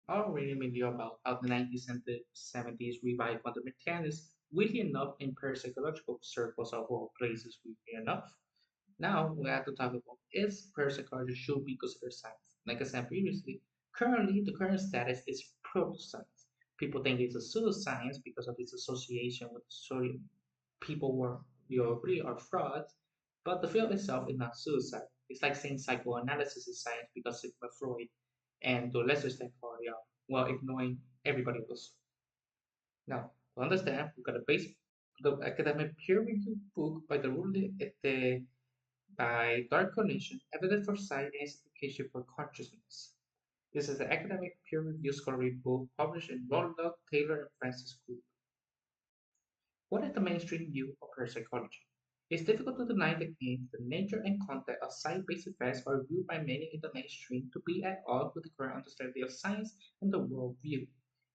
I already made you about how the 19th and the 70s revived fundamentalists, weirdly enough, in parapsychological circles of all places, weirdly enough. Now we have to talk about is parapsychology should be considered science. Like I said previously, currently the current status is proto-science. People think it's a pseudoscience because of its association with people were really are frauds, but the field itself is not suicide. It's like saying psychoanalysis is science because Sigmund Freud and to a lesser extent Carl Jung, while ignoring everybody else. Now, to understand, we've got to base the academic peer-reviewed book by the by Dark Cognition, Evidence for Sight and Identification for Consciousness. This is an academic peer-reviewed scholarly book published in Rolla, Taylor, and Francis Group. What is the mainstream view of parapsychology? It's difficult to deny the claim that the nature and content of sight-based effects are viewed by many in the mainstream to be at odds with the current understanding of science and the worldview.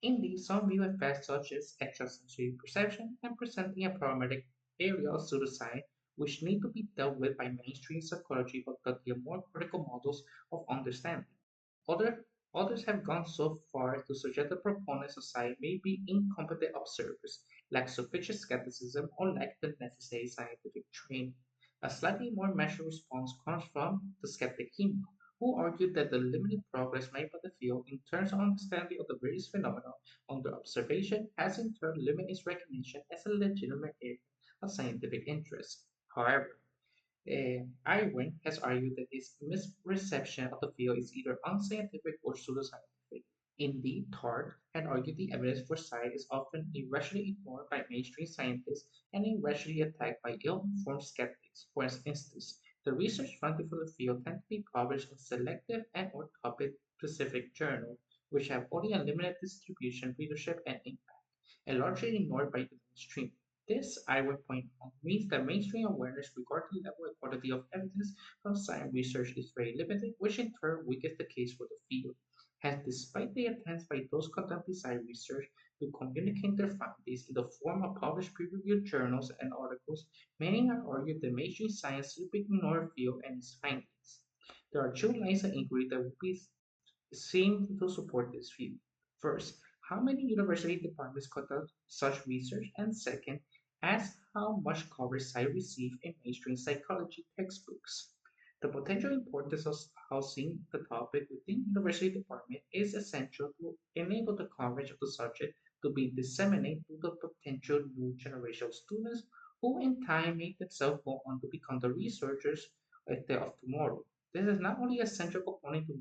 Indeed, some view effects such as extrasensory perception and presenting a problematic area of pseudoscience which need to be dealt with by mainstream psychology but that are more critical models of understanding. Other, Others have gone so far as to suggest that proponents of science may be incompetent observers, lack sufficient skepticism, or lack the necessary scientific training. A slightly more measured response comes from the skeptic Hino, who argued that the limited progress made by the field in terms of understanding of the various phenomena under observation has in turn limited its recognition as a legitimate area of scientific interest. However, Irwin has argued that his misreception of the field is either unscientific or pseudoscientific. Indeed, Tart had argued the evidence for science is often irrationally ignored by mainstream scientists and irrationally attacked by ill-informed skeptics. For instance, the research funded for the field tend to be published in selective and/or topic-specific journals, which have only a limited distribution, readership, and impact and largely ignored by the mainstream. This, I would point out, means that mainstream awareness regarding the level and quality of evidence from science research is very limited, which in turn weakens the case for the field. Hence, despite the attempts by those conducting science research to communicate their findings in the form of published peer-reviewed journals and articles, many have argued that mainstream science simply ignores field and its findings. There are two lines of inquiry that would be seem to support this view. First, how many university departments conduct such research? And second, ask how much coverage science receive in mainstream psychology textbooks. The potential importance of housing the topic within university department is essential to enable the coverage of the subject to be disseminated to the potential new generation of students who in time may themselves go on to become the researchers of tomorrow. This is not only an essential component to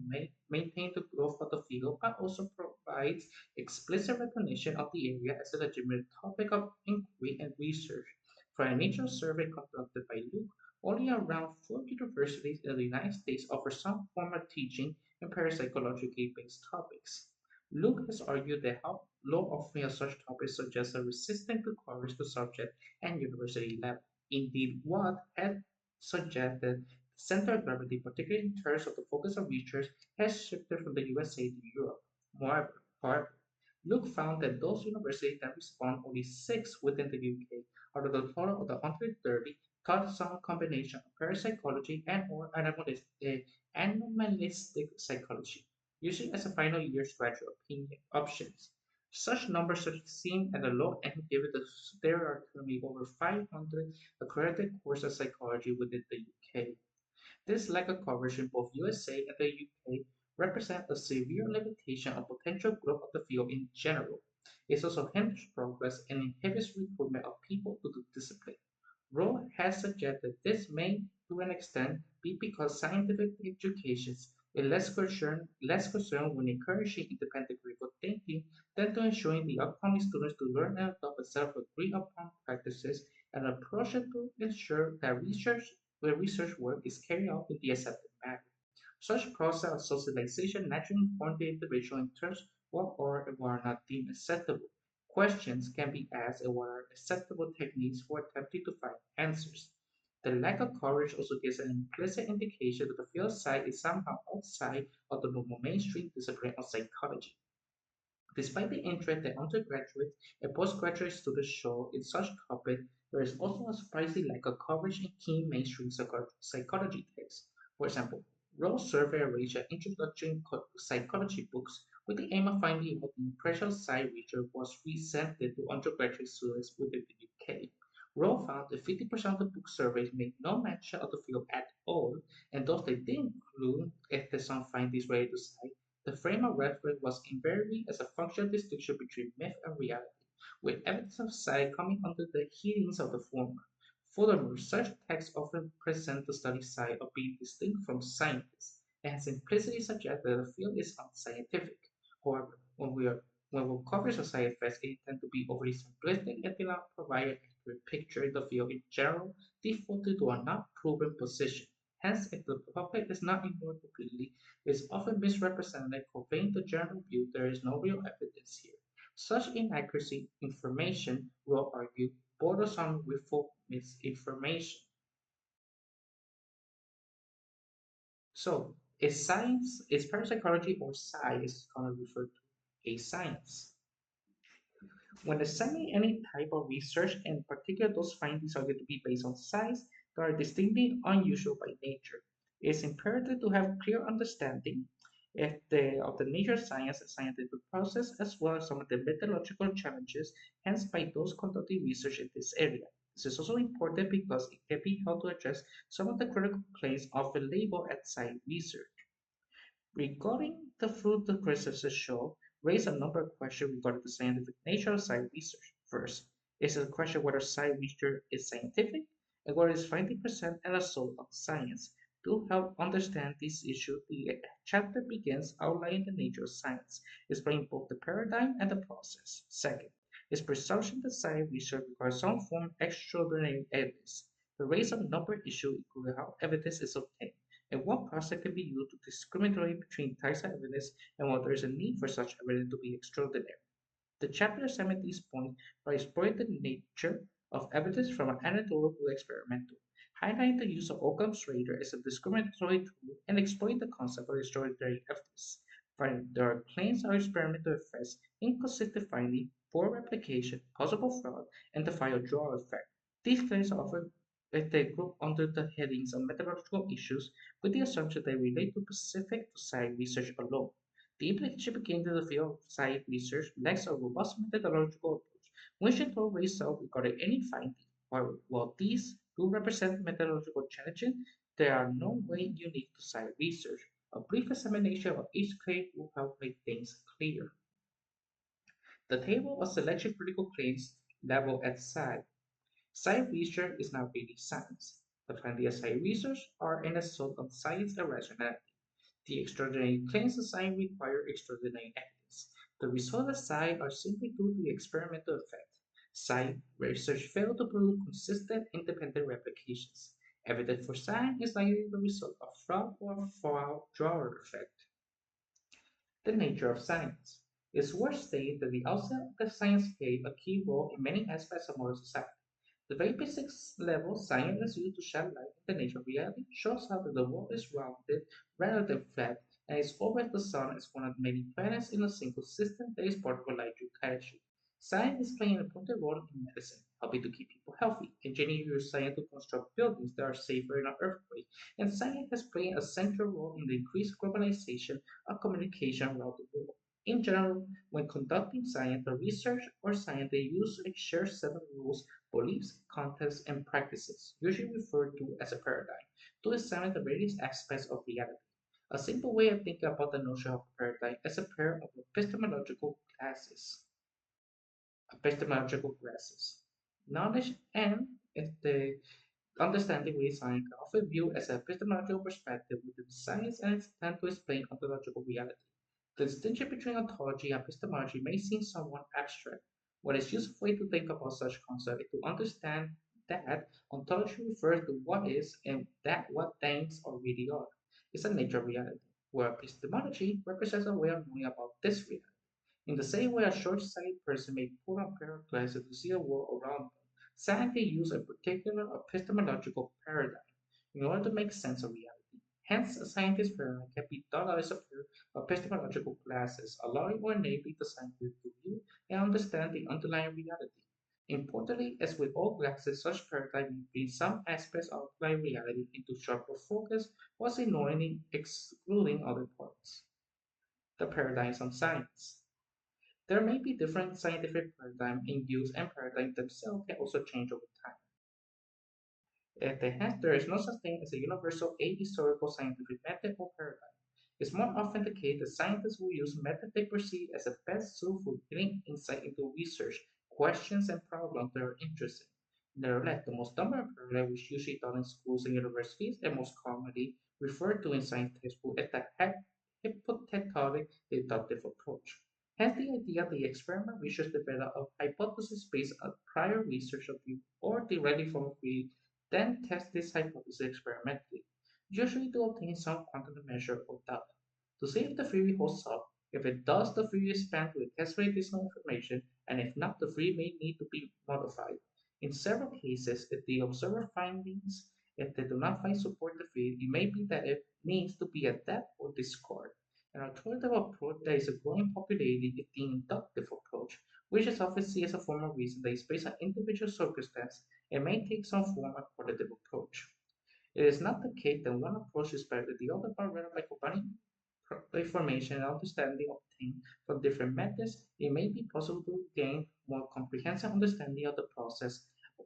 maintain the growth of the field, but also provides explicit recognition of the area as a legitimate topic of inquiry and research. For a nature survey conducted by Luke, only around 4 universities in the United States offer some form of teaching in parapsychologically based topics. Luke has argued that how low offering of such topics suggests a resistance to coverage the subject and university level. Indeed, Watt had suggested the center of gravity, particularly in terms of the focus of research, has shifted from the USA to Europe. However, Luke found that those universities that respond only six within the UK out of the total of the 130 taught some combination of parapsychology and or animalistic psychology, usually as a final year's graduate options. Such numbers should seem at a low end given that there are currently over 500 accredited courses of psychology within the UK. This lack of coverage in both USA and the UK represents a severe limitation of potential growth of the field in general. It also hinders progress and inhibits recruitment of people to the discipline. Rowe has suggested this may, to an extent, be because scientific education is less concerned with encouraging independent critical thinking than to ensuring the upcoming students to learn and adopt a set of agreed upon practices and approach to ensure that research work is carried out in the accepted manner. Such process of socialization naturally inform the individual in terms of what are and what are not deemed acceptable. Questions can be asked and what are acceptable techniques for attempting to find answers. The lack of coverage also gives an implicit indication that the field site is somehow outside of the normal mainstream discipline of psychology. Despite the interest that undergraduate and postgraduate students show in such topics, there is also a surprising lack of coverage in key mainstream psychology texts. For example, Rose survey arranged introductory psychology books with the aim of finding out the impression side research was presented to undergraduate students within the UK. Rowe found that 50% of the book surveys made no mention of the field at all, and those they did include, if the some findings related to science, the frame of reference was invariably as a functional distinction between myth and reality, with evidence of science coming under the headings of the former. Furthermore, such texts often present the study side of being distinct from scientists, and has implicitly suggested that the field is unscientific. However, when we cover society effects, it tend to be overly simplistic and do not provide an accurate picture of the field in general, defaulting to a not proven position. Hence, if the topic is not ignored completely, it is often misrepresented, conveying the general view there is no real evidence here. Such inaccuracy information, will argue, borders on willful misinformation. So, is parapsychology or science commonly referred to a science? When examining any type of research, in particular those findings are going to be based on science that are distinctly unusual by nature, it is imperative to have clear understanding of the nature of science and scientific process, as well as some of the methodological challenges hence by those conducting research in this area. This is also important because it can be helped to address some of the critical claims often labeled as science research. Regarding the fruit the criticism show, raise a number of questions regarding the scientific nature of science research. First, is the question whether science research is scientific and what is 50% and a soul of science. To help understand this issue, the chapter begins outlining the nature of science, explaining both the paradigm and the process. Second, is presumption that science research requires some form of extraordinary evidence. The raise a number of issues including how evidence is obtained and what process can be used to discriminate between types of evidence and whether there is a need for such evidence to be extraordinary. The chapter examines these points by exploring the nature of evidence from an anecdotal to experimental, highlighting the use of Occam's razor as a discriminatory tool and exploring the concept of extraordinary evidence. Finding there are claims of experimental effects, inconsistent finding, poor replication, possible fraud, and the fire draw effect. These claims are often they group under the headings of methodological issues with the assumption they relate to specific science research alone. The implication begins that the field of science research lacks a robust methodological approach, which in turn raises doubt regarding any finding. While these do represent methodological challenges, they are no way unique to science research. A brief examination of each claim will help make things clear. The table of selection critical claims level at side. Science research is not really science. The findings of science research are an assault on science and rationality. The extraordinary claims of science require extraordinary evidence. The results of science are simply due to the experimental effect. Science research failed to produce consistent independent replications. Evidence for science is likely the result of fraud or foul drawer effect. The nature of science. It's worth stating that the outset of the science played a key role in many aspects of modern society. The very basic level science is used to shed light on the nature of reality shows how that the world is rounded rather than flat and is orbit the sun as one of many planets in a single system that is part of a larger galaxy. Science is playing an important role in medicine, helping to keep people healthy. Engineering uses science to construct buildings that are safer in an earthquake, and science has played a central role in the increased globalization of communication around the world. In general, when conducting science or research or science, they use a shared set of rules, beliefs, contexts, and practices, usually referred to as a paradigm, to examine the various aspects of reality. A simple way of thinking about the notion of paradigm is a pair of epistemological classes. Epistemological classes. Knowledge and the understanding with science are often viewed as an epistemological perspective within science and its tend to explain ontological reality. The distinction between ontology and epistemology may seem somewhat abstract. What is useful way to think about such concept is to understand that ontology refers to what is and that what things are really are. It's a nature of reality, where epistemology represents a way of knowing about this reality. In the same way a short-sighted person may put on a pair of glasses to see the world around them, scientists use a particular epistemological paradigm in order to make sense of reality. Hence, a scientist's paradigm can be thought of as a pair of epistemological classes, allowing or enabling the scientist to view and understand the underlying reality. Importantly, as with all classes, such paradigm may bring some aspects of underlying reality into sharper focus, whilst ignoring and excluding other parts. The paradigms on science. There may be different scientific paradigms in use, and paradigms themselves can also change over time. Hence, there is no such thing as a universal ahistorical scientific method or paradigm. It's more often the case that scientists will use methods they perceive as the best suit for getting insight into research, questions, and problems they are interested in. Nevertheless, the most dominant paradigm, which usually taught in schools and universities, and most commonly referred to in science textbooks, is the hypothetical deductive approach. Hence, the idea that the experiment research develop a hypothesis based on prior research of the or directly from a field, then test this hypothesis experimentally, usually to obtain some quantum measure or data. To see if the theory holds up, if it does, the theory is planned to test for additional information, and if not, the theory may need to be modified. In several cases, if the observer findings, if they do not find support the theory, it may be that it needs to be adapted or discarded. An alternative approach that is a growing popularity is the inductive approach, which is often seen as a form of reason that is based on individual circumstances and may take some form of qualitative approach. It is not the case that one approach is better than the other, but rather by combining information and understanding obtained from different methods, it may be possible to gain more comprehensive understanding of the process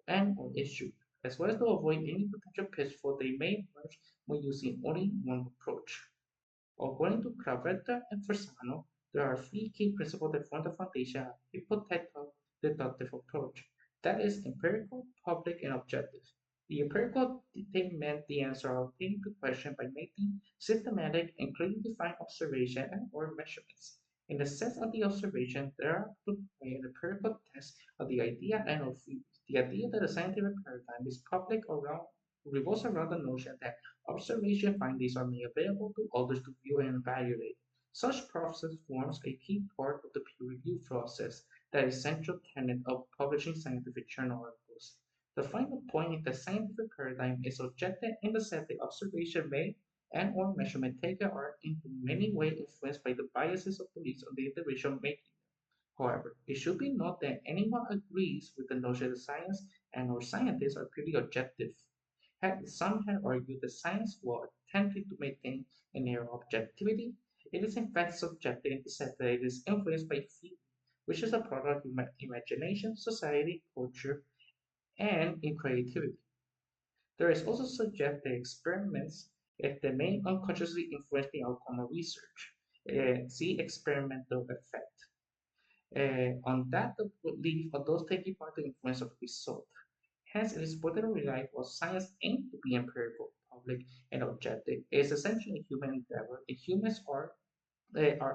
and or issue, as well as to avoid any potential pitfall they may emerge when using only one approach. According to Cravetta and Fasano, there are three key principles that form the foundation of hypothetical deductive approach. That is empirical, public, and objective. The empirical meant the answer of obtaining the question by making systematic and clearly defined observation and or measurements. In the sense of the observation, there are to play an empirical test of the idea and of the idea that the scientific paradigm is public around revolves around the notion that observation findings are made available to others to view and evaluate. Such process forms a key part of the peer review process that is central tenet of publishing scientific journal articles. The final point is that scientific paradigm is objective in the sense that observation made and or measurement taken are in many ways influenced by the biases of beliefs of the individual making. However, it should be noted that anyone agrees with the notion that science and or scientists are purely objective. Some have argued that science, while attempting to maintain an air of objectivity, it is in fact subjective in the sense that it is influenced by feeling, which is a product of imagination, society, culture, and in creativity. There is also suggested that experiments if they may unconsciously influence the outcome of research. See experimental effect. On that, the belief of those taking part in the influence of the result. Hence, it is important to realize what science aims to be empirical, public, and objective. It is essentially a human endeavor. The humans are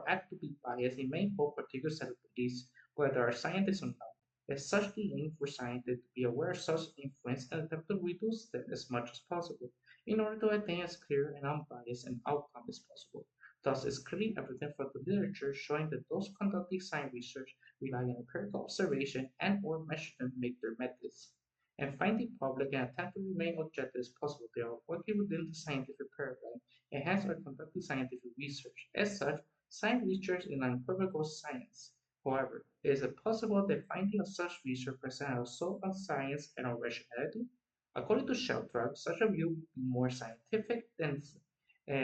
apt to be biased in may hold particular set of beliefs, whether they are scientists or not. As such, the aim for scientists to be aware of such influence and attempt to reduce them as much as possible, in order to attain as clear and unbiased an outcome as possible. Thus, it's clearly evident from the literature showing that those conducting science research rely on empirical observation and or measurement to make their methods. And finally, public and attempt to remain objective as possible. They are working within the scientific paradigm and hence are conducting scientific research. As such, science research is an empirical science. However, it is possible that finding of such research present an assault on science and on rationality. According to Sheldrake, such a view would be more scientific than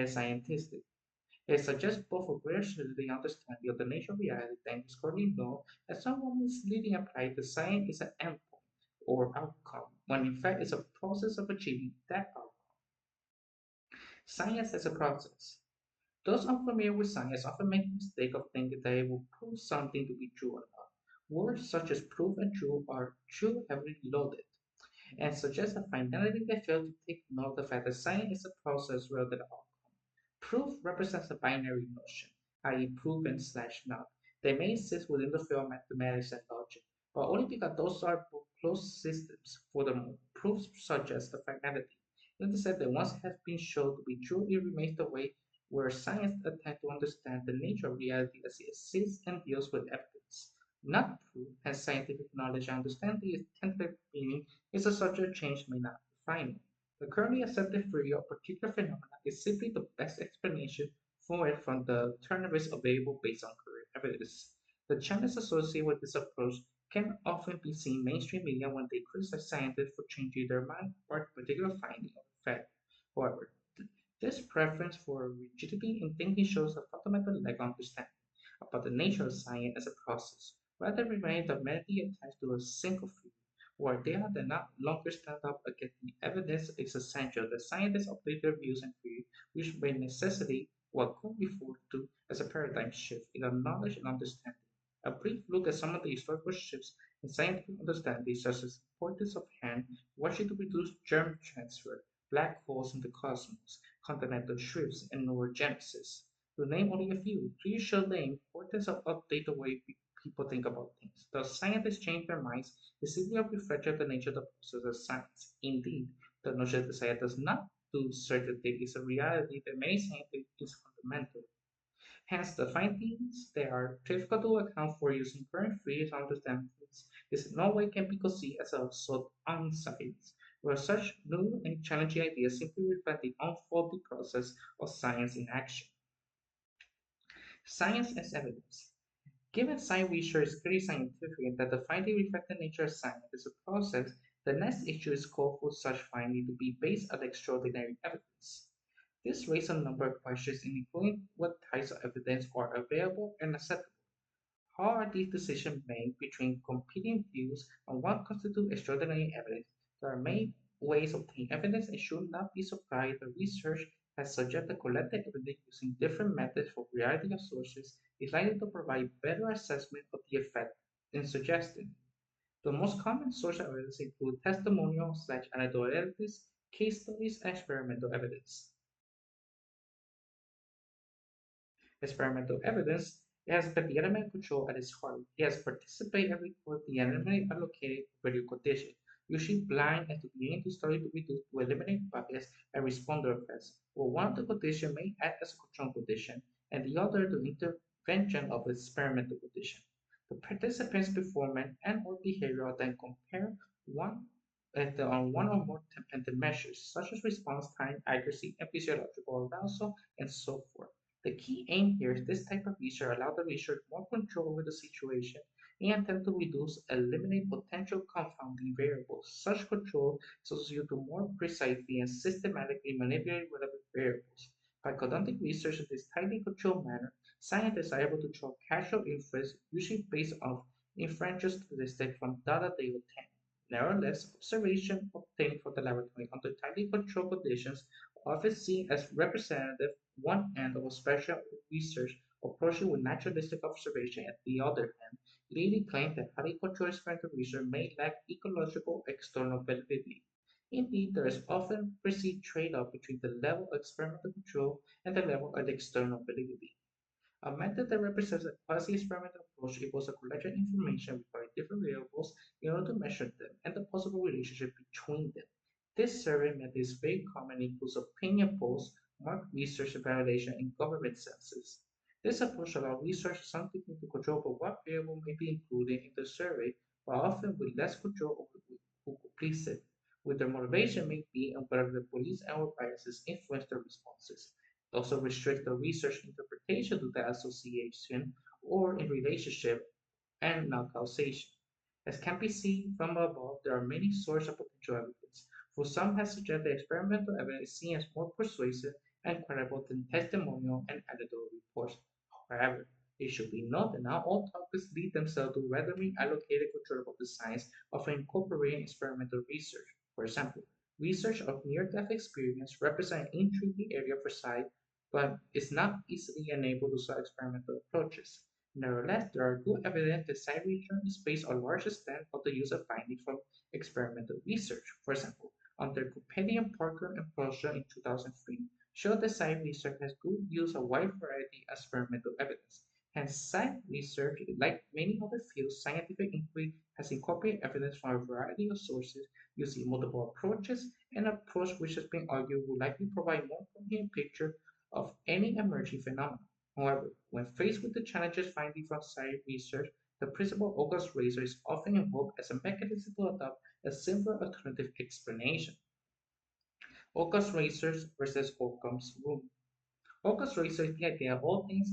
scientific. It suggests both a greater certainty understanding of the nature of reality than is currently known, and somewhat misleading apply that science is an endpoint or outcome, when in fact it's a process of achieving that outcome. Science as a process. Those unfamiliar with science often make the mistake of thinking that it will prove something to be true or not. Words such as prove and true are too heavily loaded and suggest a finality that fails to take note of the fact that science is a process rather than an outcome. Proof represents a binary notion, i.e., proven slash not. They may exist within the field of mathematics and logic, but only because those are closed systems. Furthermore, proofs suggest a finality. In the sense that once it has been shown to be true, it remains the way where science attempts to understand the nature of reality as it exists and deals with evidence. Not proof, as scientific knowledge and understanding its tentative meaning is a subject change may not define it. The currently accepted theory of particular phenomena is simply the best explanation for it from the alternatives available based on current evidence. The challenges associated with this approach can often be seen in mainstream media when they criticize scientists for changing their mind about a particular finding or fact. However, This preference for rigidity in thinking shows a fundamental lack of understanding about the nature of science as a process, rather remain dogmatically attached to a single field, where data that no longer stand up against the evidence is essential that scientists update their views and theory, which by necessity what could be referred to as a paradigm shift in our knowledge and understanding. A brief look at some of the historical shifts in scientific understanding, such as the importance of hand watching to reduce germ transfer, black holes in the cosmos, continental shifts, and neurogenesis. To name only a few, trees show the importance of update the way people think about things. Thus, scientists change their minds is simply a reflection of the nature of the process of science. Indeed, the notion that science does not do certain things is a reality that many scientists is fundamental. Hence, the findings that are difficult to account for using current theories of understanding is in no way can be conceived as a assault on science, where such new and challenging ideas simply reflect the unfolding process of science in action. Science as evidence. Given science research is clearly scientific and that the finding reflect the nature of science as a process, the next issue is called for such finding to be based on extraordinary evidence. This raises a number of questions, including what types of evidence are available and acceptable. How are these decisions made between competing views on what constitutes extraordinary evidence? There are many ways of obtaining evidence and should not be surprised that research has suggested collecting evidence using different methods for a variety of sources is likely to provide better assessment of the effect than suggested. The most common source of evidence include testimonial slash anecdotal evidence, case studies, and experimental evidence. Experimental evidence has got the element control at its heart. It has participated and recorded the element allocated to various conditions, usually blind and to be able to study to reduce to eliminate bias and responder effects, where one of the conditions may act as a control condition and the other the intervention of the experimental condition. The participants' performance and or behavior are then compared one on one or more dependent measures, such as response time, accuracy, and physiological arousal, and so forth. The key aim here is this type of research allows the researcher more control over the situation and attempt to reduce, eliminate potential confounding variables. Such control allows you to more precisely and systematically manipulate relevant variables. By conducting research in this tightly controlled manner, scientists are able to draw causal inference, usually based on inferential statistics from data they obtain. Nevertheless, observations obtained from the laboratory under tightly controlled conditions are often seen as representative one end of a special research approaching with naturalistic observation at the other hand, leading claims that highly controlled experimental research may lack ecological external validity. Indeed, there is often perceived trade-off between the level of experimental control and the level of external validity. A method that represents a quasi-experimental approach equals a collection of information regarding different variables in order to measure them and the possible relationship between them. This survey method is very common and includes opinion polls, market research evaluation, and government census. This approach allows researchers some degree to control over what variable may be included in the survey, but often with less control over who completes it, with their motivation may be and whether the police or biases influence their responses. It also restricts the research interpretation to the association or in relationship and not causation. As can be seen from above, there are many sources of potential evidence. For some have suggested experimental evidence is seen as more persuasive and credible than testimonial and anecdotal reports. However, it should be noted that not all topics lead themselves to readily allocated control of the science of incorporating experimental research. For example, research of near-death experience represents an intriguing area for science, but is not easily enabled to solve experimental approaches. Nevertheless, there are good evidence that science research is based on large extent of the use of findings from experimental research. For example, under Companion Parker and Prosser in 2003, showed that science research has good use of a wide variety of experimental evidence. Hence, science research, like many other fields, scientific inquiry has incorporated evidence from a variety of sources using multiple approaches, an approach which has been argued will likely provide more complete picture of any emerging phenomenon. However, when faced with the challenges finding from science research, the principle of Occam's razor is often invoked as a mechanism to adopt a simpler alternative explanation. Occam's razor versus Occam's rule. Occam's razor is the idea of all things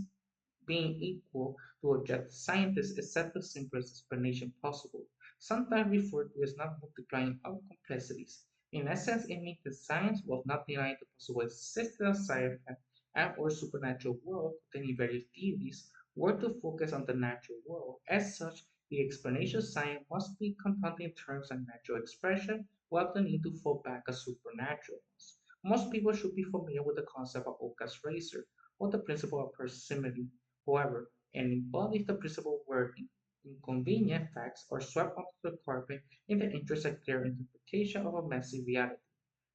being equal to a just scientist accept the simplest explanation possible, sometimes referred to as not multiplying out complexities. In essence, it means that science was not denying the possible existence outside of and or supernatural world containing various deities, were to focus on the natural world. As such, the explanation of science must be contained in terms of natural expression, without the need to fall back on supernatural ones. Most people should be familiar with the concept of Occam's razor, or the principle of parsimony. However, it embodies the principle where inconvenient facts are swept under the carpet in the interest of clear interpretation of a messy reality.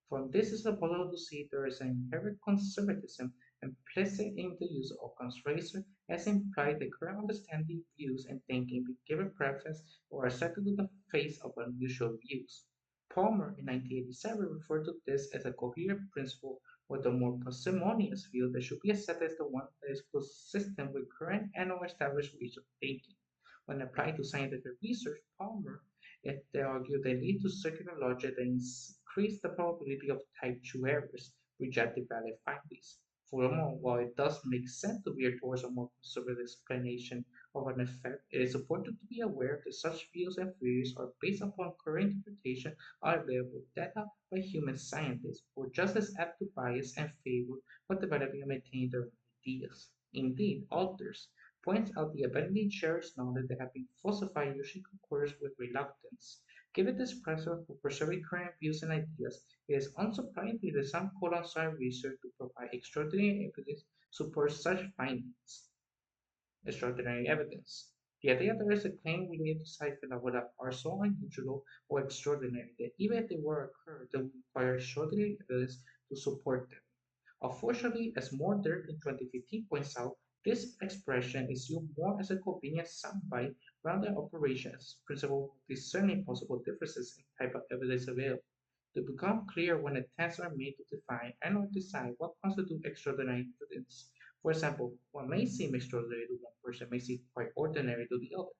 From this is possible to see there is an inherent conservatism implicit in the use of Occam's razor, as implied that current understanding, views, and thinking be given preference or accepted in the face of unusual views. Palmer in 1987 referred to this as a coherent principle, with a more parsimonious view that should be accepted as the one that is consistent with current and or established ways of thinking. When applied to scientific research, Palmer they argue they lead to circular logic that increase the probability of type 2 errors, rejecting valid findings. Furthermore, while it does make sense to veer towards a more conservative explanation of an effect, it is important to be aware that such views and theories are based upon current interpretation of available data by human scientists, who are just as apt to bias and favor what developing and maintaining their own ideas. Indeed, authors points out the abundant cherished knowledge that have been falsified usually concurs with reluctance. Given this pressure for preserving current views and ideas, it is unsurprising that some call on science research to provide extraordinary evidence support such findings. Extraordinary evidence. The idea there is a claim related to sci phenomena are so unusual or extraordinary that even if they were occurred, they would require extraordinary evidence to support them. Unfortunately, as Mordor in 2015 points out, this expression is used more as a convenient soundbite rather than operation as principle of discerning possible differences in type of evidence available. To become clear when attempts are made to define and or decide what constitutes extraordinary evidence. For example, what may seem extraordinary to one person may seem quite ordinary to the other.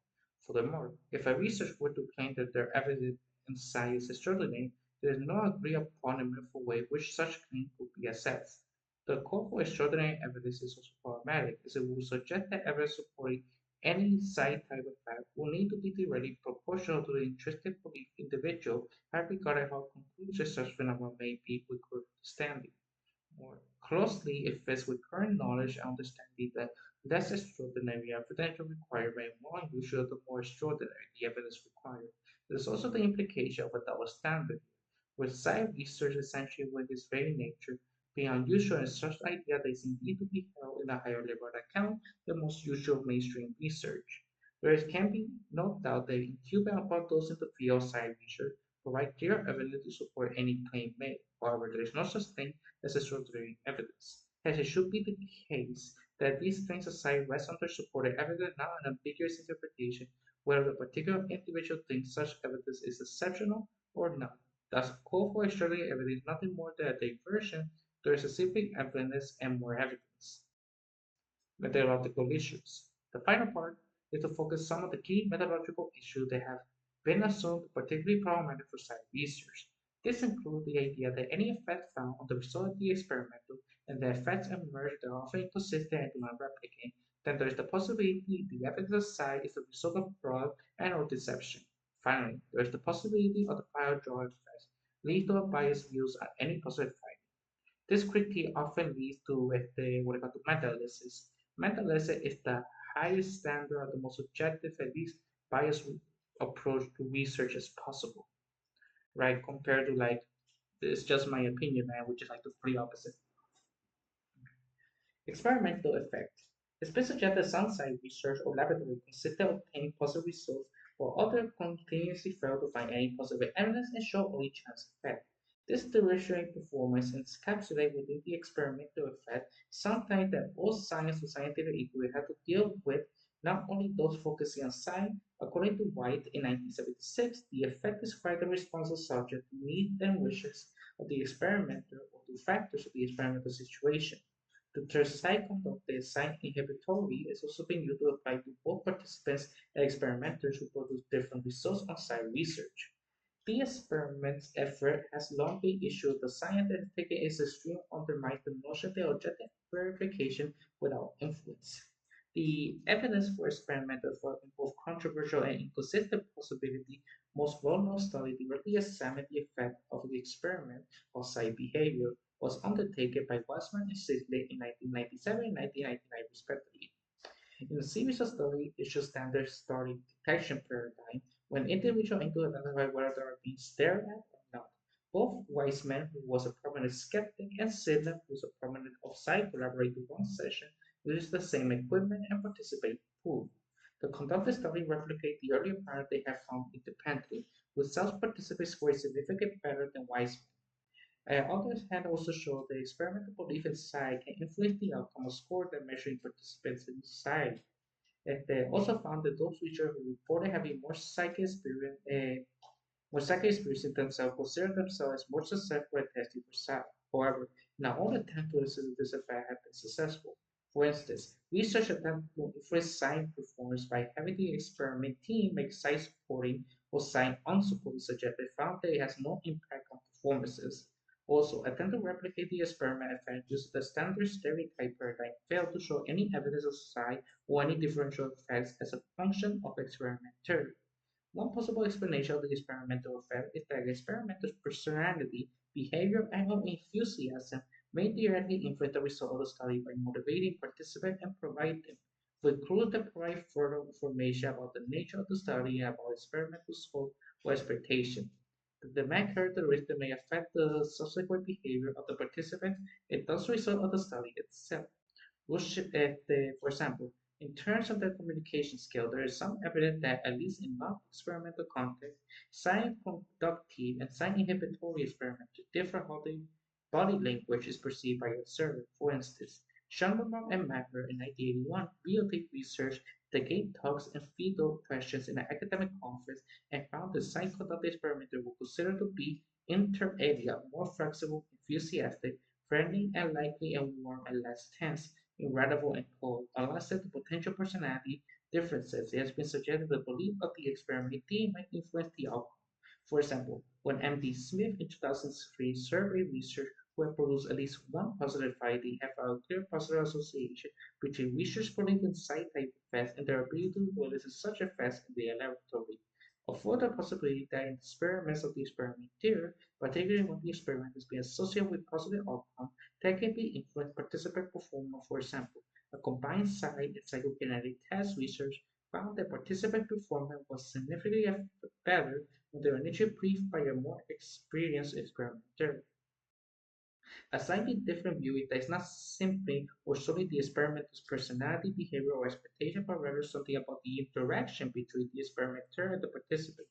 Furthermore, if a researcher were to claim that their evidence in science is extraordinary, there is no agreed upon a meaningful way in which such claim could be assessed. The call for extraordinary evidence is also problematic, as it would suggest that evidence supporting any side type of fact will need to be directly proportional to the intrinsic belief individual have regarded how conclusive such phenomena may be with current understanding. More closely, it fits with current knowledge and understanding that less extraordinary evidence requirement more unusual the more extraordinary the evidence required. There is also the implication of a double standard here, with science research essentially with its very nature being unusual and such idea that is indeed to be held in a higher level of account than most usual mainstream research. There can be no doubt that incumbent upon those in the field of science research provide clear evidence to support any claim made. However, there is no such thing as extraordinary evidence, as it should be the case that these claims of science rest under supported evidence, not an ambiguous interpretation, whether the particular individual thinks such evidence is exceptional or not. Thus, call for extraordinary evidence is nothing more than a diversion to specific evidence and more evidence. Methodological issues. The final part is to focus some of the key methodological issues that have been assumed particularly problematic for science research. This includes the idea that any effect found on the result of the experimental and the effects emerged that are often inconsistent and do not replicate, then there is the possibility the evidence of science is the result of fraud and or deception. Finally, there is the possibility of the prior draw effects lead to a biased views on any positive finding. This critique often leads to what I call to meta-analysis. Meta-analysis is the highest standard, the most objective, and least biased approach to research as possible, right? Compared to like, it's just my opinion, man, which is like the complete opposite. Experimental effect. It's been suggested that some science research or laboratory consistently obtain positive results, while others continuously fail to find any positive evidence and show only chance effect. This tertiary performance encapsulated within the experimental effect, sometimes that all science or scientific inquiry have to deal with, not only those focusing on science. According to White in 1976, the effect described the response of subject to needs and wishes of the experimenter or to factors of the experimental situation. The tricycle of the sign inhibitory is also being used to apply to both participants and experimenters who produce different results on site research. The experiment's effort has long been issued that scientific its extreme undermines the notion of objective verification without influence. The evidence for experimental fraud in both controversial and inconsistent possibility. Most well-known study directly examined the effect of the experiment on site behavior was undertaken by Weissman and Sidley in 1997 and 1999 respectively. In a series of studies, it shows standard starting detection paradigm when individuals aim to identify whether they are being stared at or not. Both Weissman, who was a prominent skeptic, and Sidney, who was a prominent off-site collaborated in one session, used the same equipment and participated pool. The conducted study replicated the earlier pattern they had found independently, with self-participants scoring significantly better than Weissman. Others had also showed that experimental belief in psi can influence the outcome of score that measuring participants in society. And they also found that those researchers who reported having more psychic experience themselves consider themselves as more successful at testing for psi. However, not all attempts to elicit this effect have been successful. For instance, research attempted to influence psi performance by having the experiment team make psi supporting or psi unsupporting suggestions found that it has no impact on performances. Also, attempts to replicate the experiment effect using the standard stereotype paradigm failed to show any evidence of psi or any differential effects as a function of experiment theory. One possible explanation of the experimental effect is that the experimental's personality, behavior, and enthusiasm may directly influence the result of the study by motivating participants and providing them with clues that provide further information about the nature of the study and about experimental scope or expectation. The main characteristic may affect the subsequent behavior of the participants and thus result of the study itself. For example, in terms of their communication skill, there is some evidence that, at least in non-experimental context, sign conductive and sign inhibitory experiments differ how the body language is perceived by the observer. For instance, Schoenberg and Macker in 1981 videotaped research that gave talks and feedback questions in an academic conference and found that sign conductive experimenters were considered to be inter alia, more flexible, enthusiastic, friendly and likely and warm and less tense irritable and cold, unless the potential personality differences. It has been suggested the belief of the experimentee might influence the outcome. For example, when M.D. Smith in 2003 surveyed research who had produced at least one positive finding have found a clear positive association between research belief in psi-type effects and their ability to elicit such effects in the laboratory. A further possibility that in experiments of the experimenter, particularly when the experiment is being associated with positive outcome, that can be influenced participant performance. For example, a combined site and psychokinetic test research found that participant performance was significantly better when they were initially briefed by a more experienced experimenter. A slightly different view is that it's not simply or solely the experimenter's personality, behavior, or expectation, but rather something about the interaction between the experimenter and the participant,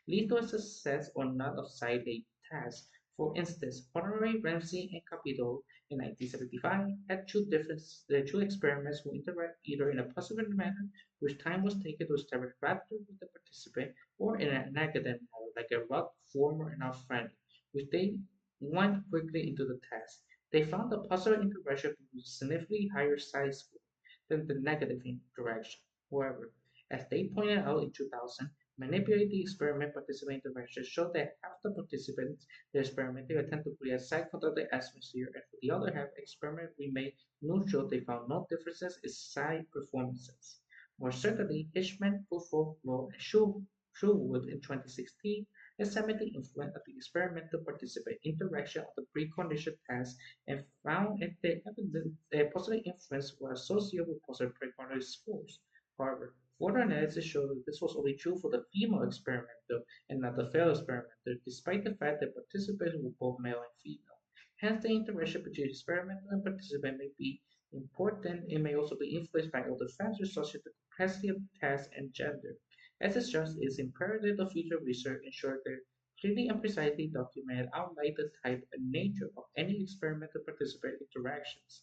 lead to a success or not of side-laid tasks. For instance, Honoré Ramsey and Capito in 1975 had two experiments who interact either in a positive manner, which time was taken to establish rapport with the participant, or in a negative manner, like a rough, formal, and unfriendly, which they went quickly into the test. They found the positive interaction produced significantly higher size score than the negative interaction. However, as they pointed out in 2000, manipulating the experiment participant interaction showed that half the participants in the experiment they attempt to create a psychedelic atmosphere, and for the other half, the experiment remained neutral. They found no differences in side performances. More certainly, Hitchman, Bufo, Lowe, and Sherwood in 2016 examined the influence of the experimental participant interaction on the preconditioned task and found that the evidence positive influence was associated with positive preconditioned scores. However, further analysis showed that this was only true for the female experimenter and not the failed experimenter, despite the fact that participants were both male and female. Hence, the interaction between experimenter and participant may be important. It may also be influenced by other factors such as the complexity of the task and gender. As such, it is imperative that future research ensure that clearly and precisely document and outline the type and nature of any experimental participant interactions.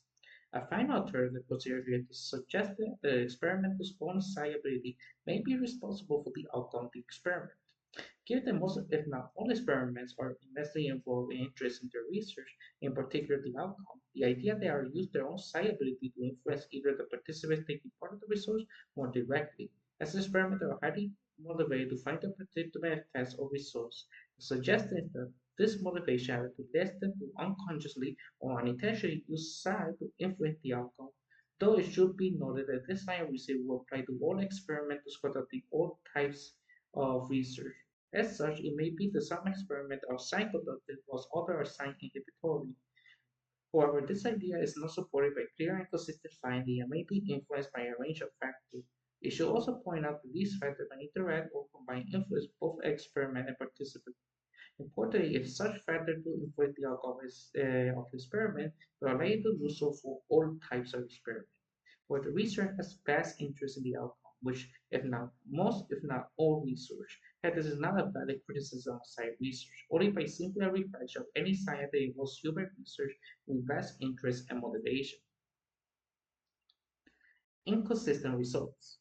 A final alternative considered here is suggests that the experimental's own psi ability may be responsible for the outcome of the experiment. Given that most, if not all, experiments are immensely involved in interest in their research, in particular the outcome, the idea they are use their own psi ability to influence either the participants taking part of the research more directly, as experiments are highly motivated to find a particular effects or results. The suggestion that this motivation has to less them to unconsciously or unintentionally use psi to influence the outcome. Though it should be noted that this line of research will apply to all experiments conducting all types of research. As such, it may be that some experiments are sign conducted whilst others are sign inhibitory. However, this idea is not supported by clear and consistent finding and may be influenced by a range of factors. It should also point out that these factors may interact or combine influence both experiment and participant. Importantly, if such factors do influence the outcome of the experiment, they are likely to do so for all types of experiments where the researcher has best interest in the outcome, which, if not most, if not all research, that this is not a valid criticism of science research, only by simply a reflection of any science that involves human research with vast interest and motivation. Inconsistent results.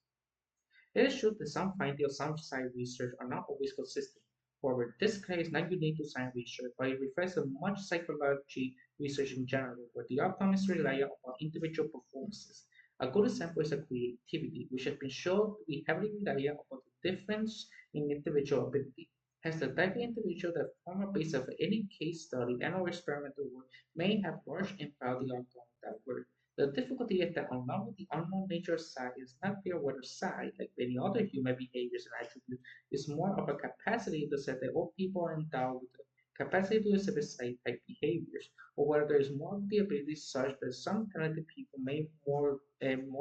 It is true that some findings of some science research are not always consistent. However, this case is not unique to science research, but it reflects a much psychology research in general, where the outcome is reliant upon individual performances. A good example is a creativity, which has been shown to be heavily reliant upon the difference in individual ability. Hence, the type of individual that form a base of any case study and or experimental work may have large impact on the outcome of that work. The difficulty is that along with the unknown nature of psi, it's not clear whether psi, like many other human behaviors and attributes, is more of a capacity to say that all people are endowed with the capacity to exhibit psi-type behaviors, or whether there is more of the ability such that some talented people may more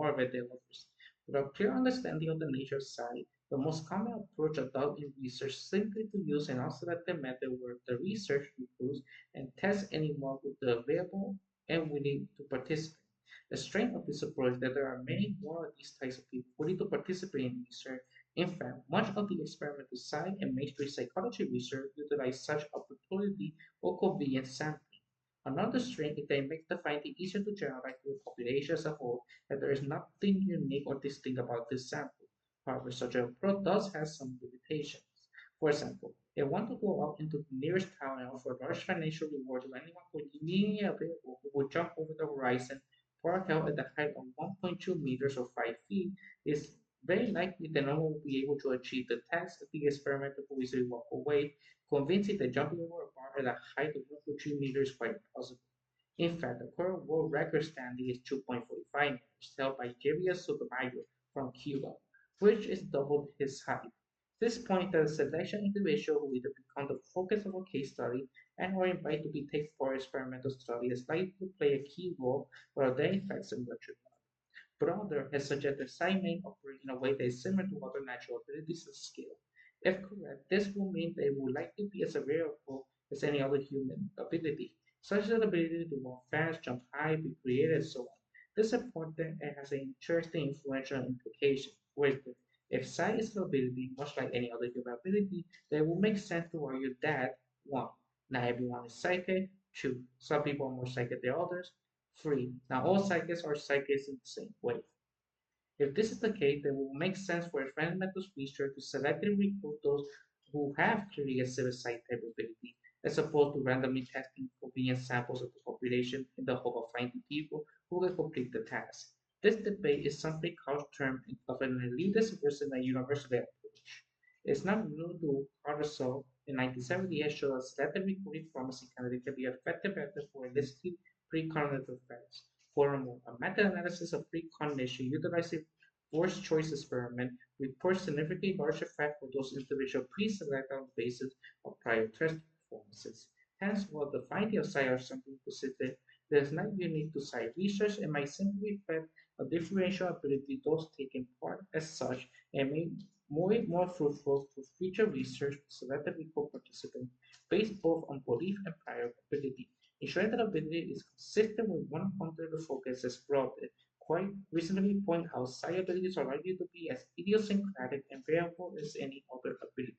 of it than others. Without clear understanding of the nature of psi, the most common approach adopted in research is simply to use an unselected method where the research recruits and tests anyone with the available and willing to participate. The strength of this approach is that there are many more of these types of people willing to participate in research. In fact, much of the experimental science and mainstream psychology research utilize such opportunity or convenient sampling. Another strength is that it makes the finding easier to generalize to the population as a whole, that there is nothing unique or distinct about this sample. However, such an approach does have some limitations. For example, if one to go out into the nearest town and offer a large financial reward to anyone who is immediately available who will jump over the horizon, park out at the height of 1.2 meters or 5 feet, it's very likely that no one will be able to achieve the task if the experimenter will easily walk away, convincing that jumping over a bar at a height of 1.2 meters is quite impossible. In fact, the current world record standing is 2.45 meters, held by Javier Sotomayor from Cuba, which is double his height. This point that a selection individual who either become the focus of a case study and or invited to be taken for experimental study is likely to play a key role for their effects in retrospect. Browder has suggested psi may operate in a way that is similar to other natural abilities at scale. If correct, this will mean they will likely be as variable as any other human ability, such as the ability to walk fast, jump high, be creative, and so on. This is important and has an interesting influential implication. Whereas if psi is an ability, much like any other human ability, then it will make sense to argue that 1. Not everyone is psychic. 2. Some people are more psychic than others. 3. Now all psychics are psychics in the same way. If this is the case, then it will make sense for experimental research to selectively recruit those who have clearly exhibited psi type ability, as opposed to randomly testing convenient samples of the population in the hope of finding people who can complete the task. This debate is simply couch-termed of an elitist versus a universal approach. It's not new to Cardoso in 1970 has shown that selective recruiting pharmacy candidates can be effective method for eliciting precognitive effects. Furthermore, a meta-analysis of precognition utilizing forced choice experiment reports significantly larger effect for those individuals pre-selected on the basis of prior test performances. Hence, while the finding of psi are something consistent, that is not unique to psi research and might simply reflect a differential ability those taking part as such and may more fruitful for future research with selected recall participants based both on belief and prior ability. Ensuring that ability is consistent with one content of focus is broad. Quite reasonably point out psi abilities are likely to be as idiosyncratic and variable as any other ability.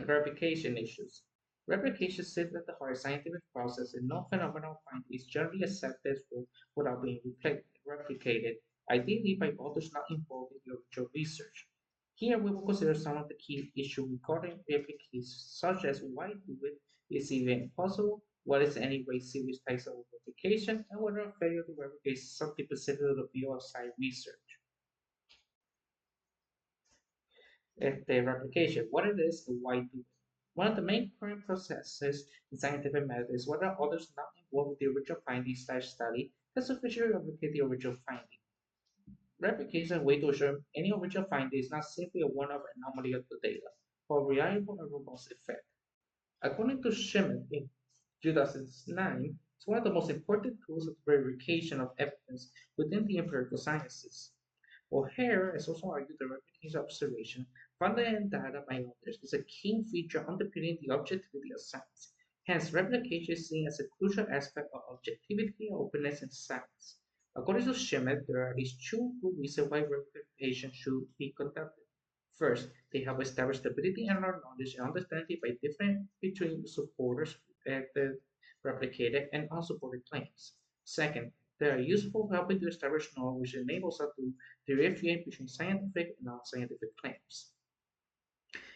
Replication issues. Replication sits at the heart of scientific process and no phenomenal finding is generally accepted as true without being replicated, ideally by authors not involved in the original research. Here we will consider some of the key issues regarding replication, such as why do it, is it even possible, what is any way serious types of replication, and whether a failure to replicate is something specific to the field of science research. The replication, what it is and why do it. One of the main current processes in scientific method is whether others not involved with the original findings/study That's sufficient to replicate the original finding. Replication way to assure any original finding is not simply a one-off anomaly of the data, but a reliable and robust effect. According to Schmidt in 2009, it's one of the most important tools of verification of evidence within the empirical sciences. O'Hare has also argued that replication observation, founded in data by others, is a key feature underpinning the objectivity of science. Hence, replication is seen as a crucial aspect of objectivity and openness in science. According to Schmidt, there are at least two good reasons why replication should be conducted. First, they help establish stability in our knowledge and understanding by difference between supporters, the replicated, and unsupported claims. Second, they are useful for helping to establish knowledge which enables us to differentiate between scientific and non-scientific claims.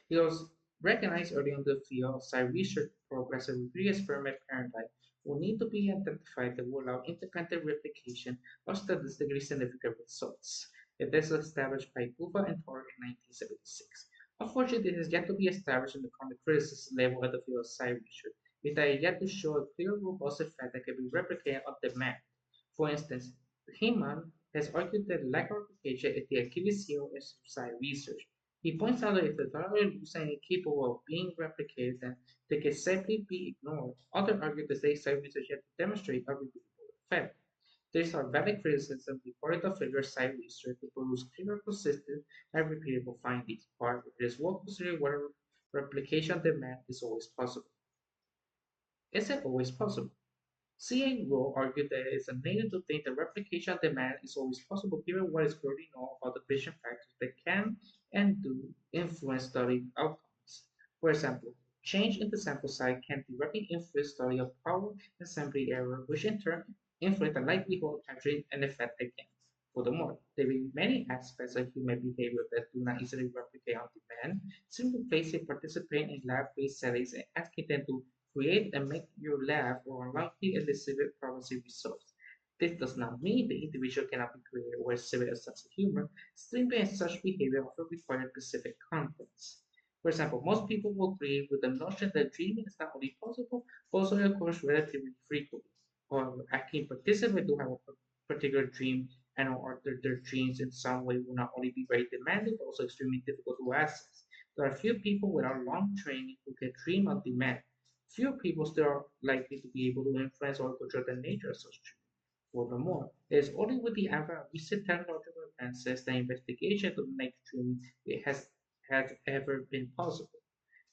He was recognized early in the field of science research progress and re-experiment paradigm will need to be identified that will allow independent replication of statistically significant results. It is established by Buva and Torr in 1976. Unfortunately, it has yet to be established in the current criticism level of the field of science research, it has yet to show a clear, robust effect that can be replicated on demand. For instance, Heyman has argued that lack of replication is the Achilles heel in science research. He points out that if the data is incapable of being replicated, then they can simply be ignored. Others argue that they science research yet to demonstrate a repeatable effect. These are valid criticism reported of failure science research to produce clear, consistent, and repeatable findings. However, it is worth considering whether replication demand is always possible. Is it always possible? C.A. Rowe argued that it is a native to think that replication demand is always possible given what is currently known about the patient factors that can and do influence study outcomes. For example, change in the sample size can directly influence study of power and sampling error, which in turn influence the likelihood of capturing an effect again. Furthermore, there may be many aspects of human behavior that do not easily replicate on demand, simply placing participants in lab-based settings and asking them to create and make you laugh or unlikely elicit promising results. This does not mean the individual cannot be creative or exhibit a sense of humor, simply as such behavior often requires specific context. For example, most people will agree with the notion that dreaming is not only possible, but also occurs relatively frequently. However, acting participants do have a particular dream and or their dreams in some way will not only be very demanding, but also extremely difficult to access. There are few people without long training who can dream on demand. Few people still are likely to be able to influence or control the nature of such treatment. Furthermore, it is only with the advent of recent technological advances that investigation to the nature treatment has ever been possible.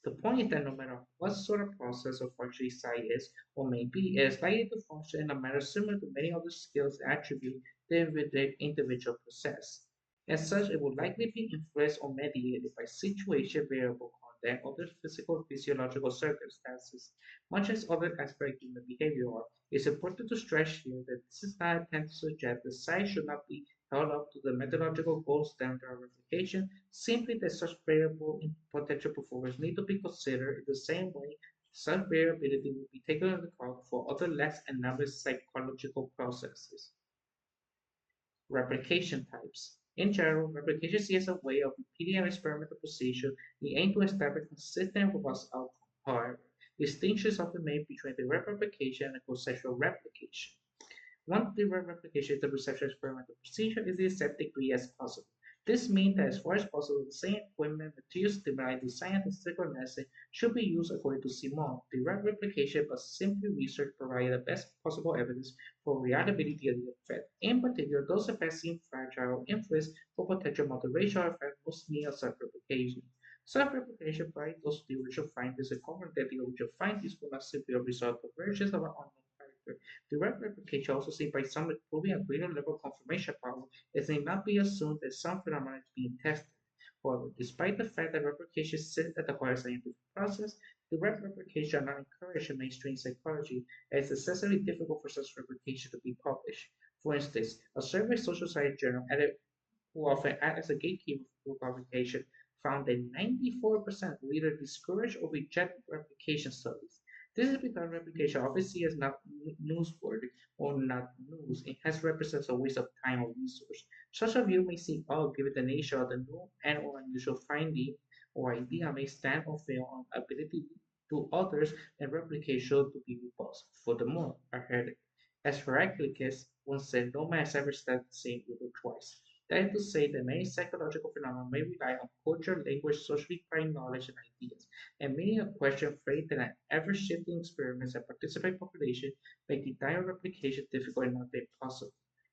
The point is that no matter what sort of process or function psi is or may be, it is likely to function in a manner similar to many other skills and attributes that the individual possess. As such, it will likely be influenced or mediated by situation, variable content, other physical and physiological circumstances, much as other aspects of human behavior are. It's important to stress here that this is not intended to suggest that science should not be held up to the methodological gold standard of replication, simply that such variable in potential performance need to be considered in the same way such variability will be taken into account for other less anomalous psychological processes. Replication types. In general, replication is a way of repeating an experimental procedure in the aim to establish consistent robust outcome. However, distinctions often made between direct replication and conceptual replication. One direct replication is the reception experimental procedure is the exact degree as possible. This means that as far as possible, the same equipment, materials, stimuli, design, and statistical analysis should be used according to Simon. Direct replication but simply research provide the best possible evidence for reliability of the effect. In particular, those effects seem fragile, influence, or potential moderation effect most need a self-replication. Self-replication provides those the original findings and confirm that the original findings were not simply a result of versions of an unknown character. Direct replication also seen by some as proving a greater level of confirmation power, as it may not be assumed that some phenomena is being tested. However, despite the fact that replication sits at the heart of scientific process, direct replication are not encouraged in mainstream psychology, as it's excessively difficult for such replication to be published. For instance, a survey social science journal who often act as a gatekeeper for publication, found that 94% will either discourage or reject replication studies. This is because replication obviously is not newsworthy or not news. It has represents a waste of time or resource. Such a view may seem odd given the nature of the new and or unusual finding or idea may stand or fail on ability to others and replication to be robust. Furthermore, As Heraclitus once said, no man has ever said the same river twice. That is to say that many psychological phenomena may rely on culture, language, socially defined knowledge, and ideas, and many a question phrased in an ever-shifting experiments and participant population make the direct replication difficult and not impossible.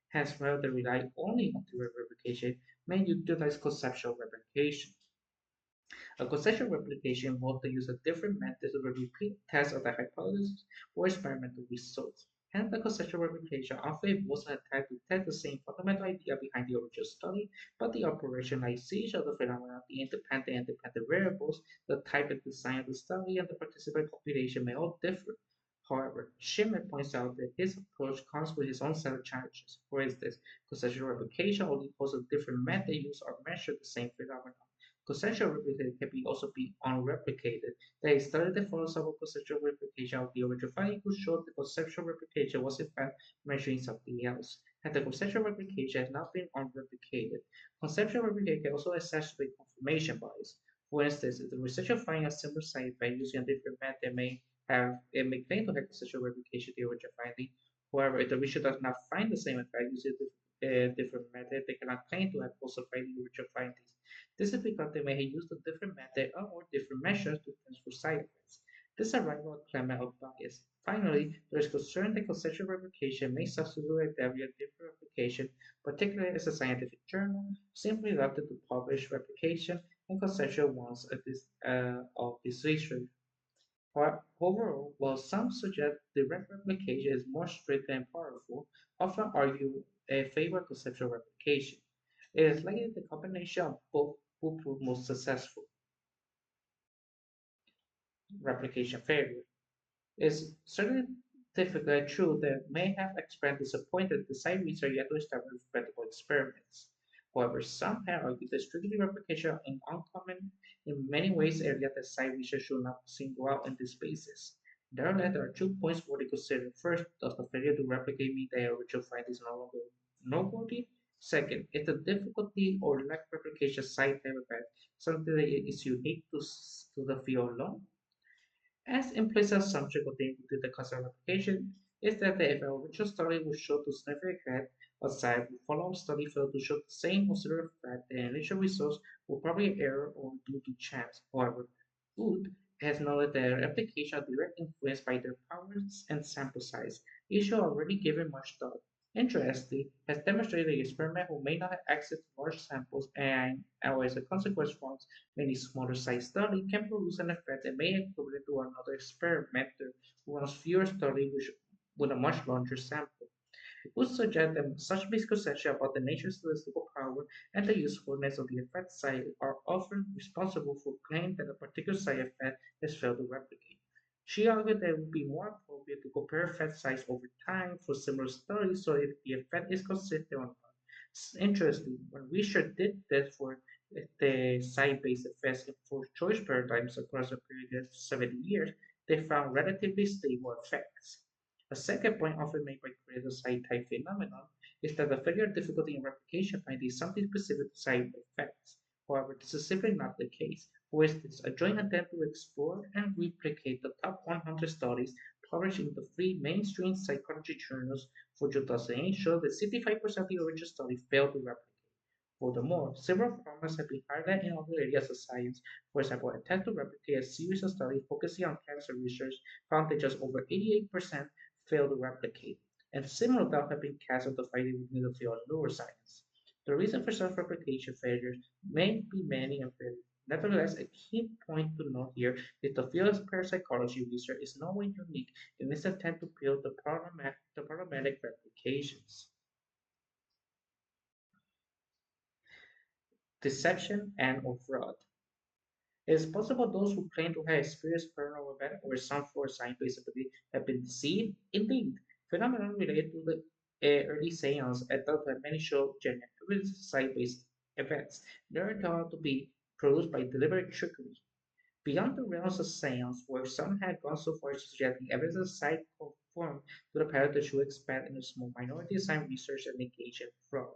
Hence, rather than rely only on theory replication, may utilize conceptual replication. A conceptual replication involves the use of different methods to repeat tests of the hypothesis or experimental results. Hence, the conceptual replication often involves an attempt to test the same fundamental idea behind the original study, but the operationalization of the phenomenon, the independent and dependent variables, the type and design of the study, and the participant population may all differ. However, Schmidt points out that his approach comes with its own set of challenges. For instance, conceptual replication only poses a different method used or measure the same phenomenon. Consensual replication can also be unreplicated. There is study that follows up on consensual replication of the original finding who showed the conceptual replication was in fact measuring something else, and the conceptual replication has not been unreplicated. Conceptual replication can also exacerbate confirmation bias. For instance, if the researcher finds a similar side effect using a different method it may claim to have consensual replication of the original finding. However, if the researcher does not find the same effect using a different method, they cannot claim to have also found the original findings. This is because they may have used a different method or different measures to transfer side effects. This arrival at climate of bias. Finally, there is concern that conceptual replication may substitute a theory of different replication, particularly as a scientific journal, simply adapted to publish replication and conceptual ones of this research. Overall, while some suggest direct replication is more strict and powerful, often argue a favor of conceptual replication. It is likely the combination of both will prove most successful. Replication failure is certainly difficult true that may have expressed disappointed the site research yet to establish reputable experiments. However, some have argued that strictly replication is uncommon in many ways area that site research should not single out in this basis. Nevertheless, there are 2 points worthy consider. First, does the failure to replicate mean that original findings no longer noteworthy? Second, is the difficulty or lack of replication site type effect something that is unique to the field alone? As implicit assumption contained within the concept of application is that if an original study will show to significant effect, a site will follow-up study failed to show the same considered effect, the initial results will probably error or due to chance. However, Wood has noted that applications are directly influenced by their powers and sample size, issue already given much thought. Interestingly, has demonstrated that experiment who may not have access to large samples or as a consequence forms many smaller size study can produce an effect that may equivalent to another experimenter who runs fewer studies with a much larger sample. It would suggest that such misconceptions about the nature of statistical power and the usefulness of the effect size are often responsible for claims that a particular side effect has failed to replicate. She argued that it would be more appropriate to compare effect size over time for similar studies so if the effect is consistent or not. Interesting, when research did this for the site-based effects in choice paradigms across a period of 70 years, they found relatively stable effects. A second point often made by critical site-type phenomenon is that the failure difficulty in replication finding something specific to site effects. However, this is simply not the case. For instance, a joint attempt to explore and replicate the top 100 studies published in the three mainstream psychology journals for 2008 showed that 65% of the original study failed to replicate. Furthermore, several problems have been highlighted in other areas of science. For example, a attempt to replicate a series of studies focusing on cancer research found that just over 88% failed to replicate, and similar doubt have been cast on the finding within the field of neuroscience. The reason for self-replication failures may be many and varied. Nevertheless, a key point to note here is the field of parapsychology research is no way unique in its attempt to build the problematic replications. Deception and or fraud. It is possible those who claim to have experienced paranormal event or some sort of science-based ability have been deceived. Indeed, phenomena related to the early seance and thought that many show genuine science-based events. They are thought to be produced by deliberate trickery. Beyond the realms of seance, where some had gone so far as to suggest the evidence of sight conform to the pattern that should expand in a small minority of science research and engage in fraud.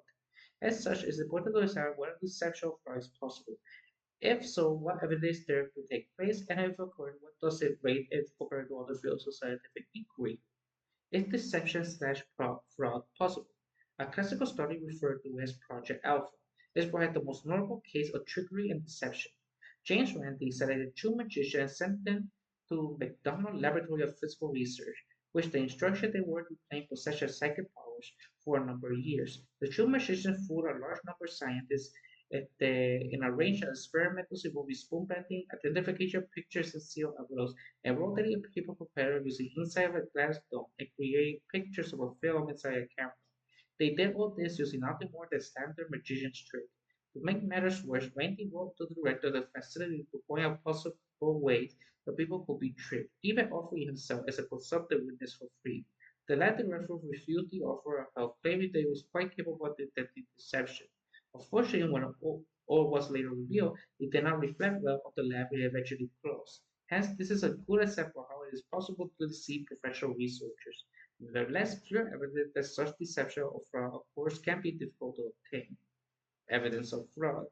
As such, it is important to examine whether deception or fraud is possible. If so, what evidence there to take place, and if occurred, what does it rate it compared to other fields of scientific inquiry? Is deception slash fraud possible? A classical study referred to as Project Alpha is perhaps the most notable case of trickery and deception. James Randi selected two magicians and sent them to McDonald Laboratory of Physical Research, which they instructed they were to claim possession of psychic powers for a number of years. The two magicians fooled a large number of scientists in a range of experiments involving spoon bending, identification of pictures and sealed envelopes, and rotating a paper propeller using inside of a glass dome and creating pictures of a film inside a camera. They did all this using nothing more than standard magician's trick. To make matters worse, Randy wrote to the director of the facility to point out possible ways that people could be tricked, even offering himself as a consultant witness for free. The lab director refused the offer of help, claiming that he was quite capable of detecting deception. Unfortunately, when all was later revealed, it did not reflect well on the lab it eventually closed. Hence, this is a good example of how it is possible to deceive professional researchers. Nevertheless, clear evidence that such deception or fraud, of course, can be difficult to obtain. Evidence of fraud.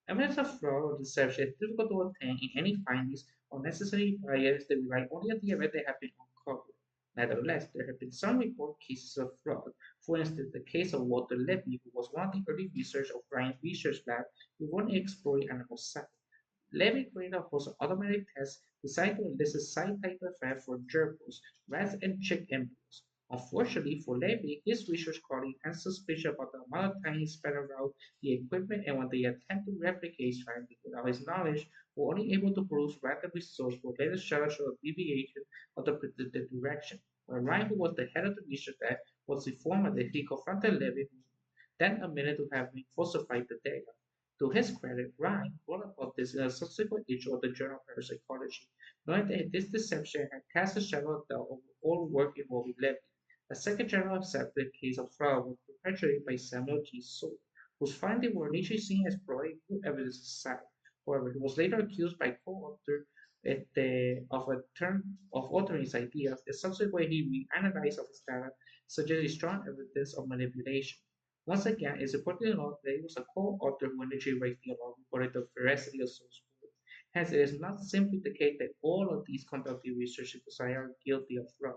Evidence of fraud or deception is difficult to obtain in any findings or necessary bias that rely only on the event they have been uncovered. Nevertheless, there have been some reported cases of fraud. For instance, the case of Walter Levy, who was one of the early researchers of Ryan Research Lab, who wanted to explore animal science. Levy created a host of automatic tests designed to elicit side-type effects for gerbils, rats, and chick embryos. Unfortunately for Levy, his research colleagues had suspicion about the amount of time he spent around the equipment, and when they attempted to replicate his findings without his knowledge, were only able to produce random results with later shadows of deviation of the predicted direction. When Ryan, who was the head of the research lab, was informed that he confronted Levy, who then admitted to having falsified the data. To his credit, Ryan wrote about this in a subsequent issue of the journal Parapsychology, knowing that this deception had cast a shadow of doubt over all work involving Levy. A second journal accepted the case of fraud was perpetrated by Samuel G. Soule, whose findings were initially seen as providing good evidence aside. However, he was later accused by co-author of a term of altering his ideas, and subsequently he reanalyzed of his data, suggesting strong evidence of manipulation. Once again, it's important to note that it was a co-author who initially raised the alarm regarding the veracity of Soul's work. Hence, it is not simply the case that all of these conducting research into science are guilty of fraud.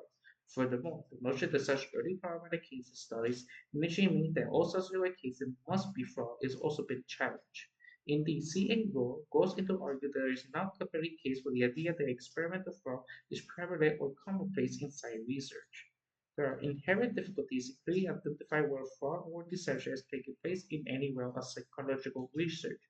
Furthermore, the notion that such early parametric cases studies initially means that all subsequent cases must be fraud is also been challenged. Indeed, C.A. Rowe goes into argue that there is not a complete case for the idea that experimental fraud is prevalent or commonplace in science research. There are inherent difficulties in clearly identifying whether fraud or deception is taking place in any realm of psychological research.